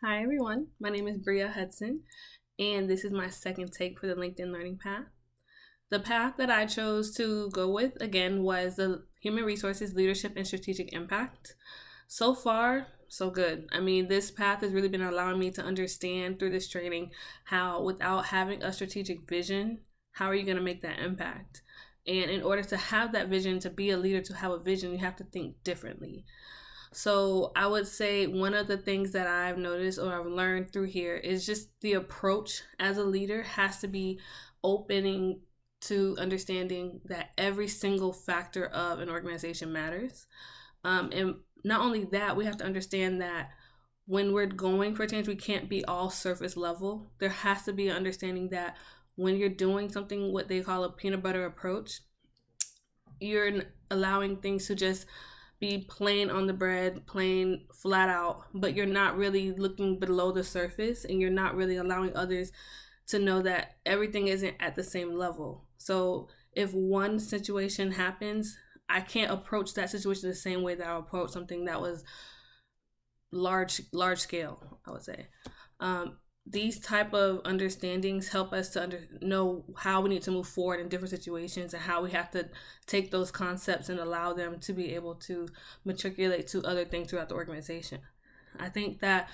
Hi, everyone. My name is Bria Hudson, and this is my second take for the LinkedIn Learning Path. The path that I chose to go with, again, was the Human Resources Leadership and Strategic Impact. So far, so good. I mean, this path has really been allowing me to understand through this training how, without having a strategic vision, how are you going to make that impact? And in order to have that vision, to be a leader, to have a vision, you have to think differently. So I would say one of the things that I've noticed or I've learned through here is just the approach as a leader has to be opening to understanding that every single factor of an organization matters. And not only that, we have to understand that when we're going for change, we can't be all surface level. There has to be an understanding that when you're doing something, what they call a peanut butter approach, you're allowing things to just be plain on the bread, plain flat out, but you're not really looking below the surface and you're not really allowing others to know that everything isn't at the same level. So if one situation happens, I can't approach that situation the same way that I'll approach something that was large scale, I would say. These type of understandings help us to know how we need to move forward in different situations and how we have to take those concepts and allow them to be able to matriculate to other things throughout the organization. I think that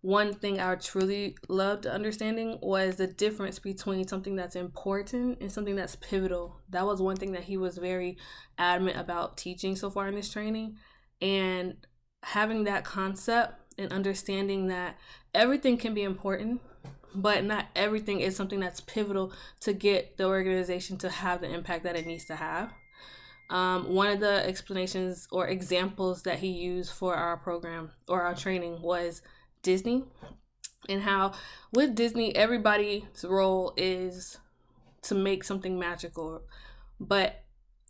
one thing I truly loved understanding was the difference between something that's important and something that's pivotal. That was one thing that he was very adamant about teaching so far in this training. And having that concept and understanding that everything can be important, but not everything is something that's pivotal to get the organization to have the impact that it needs to have. One of the explanations or examples that he used for our program or our training was Disney, and how with Disney, everybody's role is to make something magical, but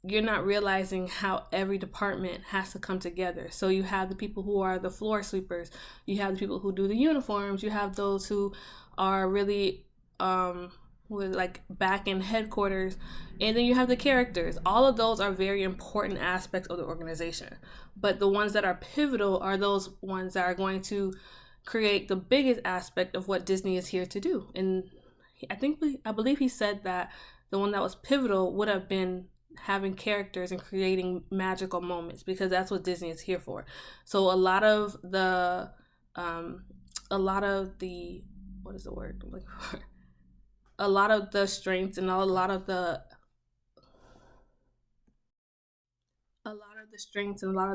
you're not realizing how every department has to come together. So you have the people who are the floor sweepers, you have the people who do the uniforms, you have those who are really with like back in headquarters, and then you have the characters. All of those are very important aspects of the organization. But the ones that are pivotal are those ones that are going to create the biggest aspect of what Disney is here to do. And I believe he said that the one that was pivotal would have been having characters and creating magical moments, because that's what Disney is here for. So a lot of the what is the word I'm looking for? A lot of the strengths and a lot of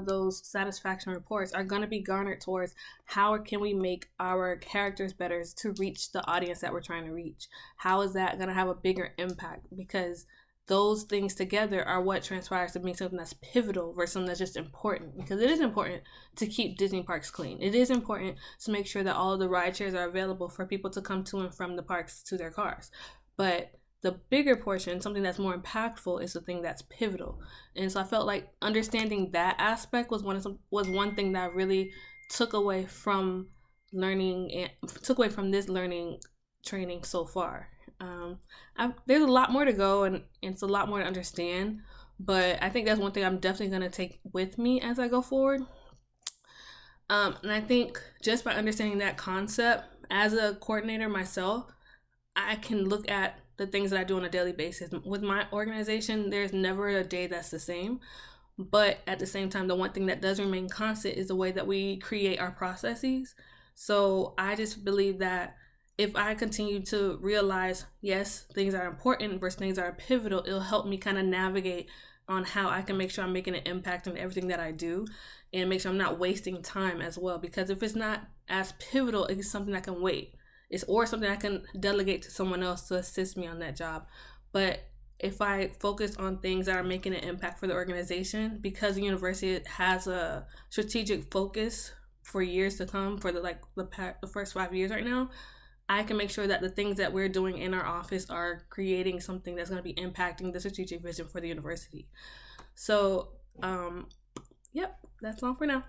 those satisfaction reports are going to be garnered towards how can we make our characters better to reach the audience that we're trying to reach. How is that going to have a bigger impact? Because those things together are what transpires to being something that's pivotal versus something that's just important. Because it is important to keep Disney parks clean. It is important to make sure that all of the ride shares are available for people to come to and from the parks to their cars. But the bigger portion, something that's more impactful, is the thing that's pivotal. And so I felt like understanding that aspect was one thing that I really took away from learning and took away from this learning training so far. There's a lot more to go, and it's a lot more to understand, but I think that's one thing I'm definitely going to take with me as I go forward. And I think just by understanding that concept as a coordinator myself, I can look at the things that I do on a daily basis. With my organization, there's never a day that's the same. But at the same time, the one thing that does remain constant is the way that we create our processes. So I just believe that if I continue to realize, yes, things are important versus things are pivotal, it'll help me kind of navigate on how I can make sure I'm making an impact on everything that I do and make sure I'm not wasting time as well. Because if it's not as pivotal, it's something that can wait. It's or something I can delegate to someone else to assist me on that job. But if I focus on things that are making an impact for the organization, because the university has a strategic focus for years to come, for the first 5 years right now, I can make sure that the things that we're doing in our office are creating something that's going to be impacting the strategic vision for the university. So, yep, that's all for now.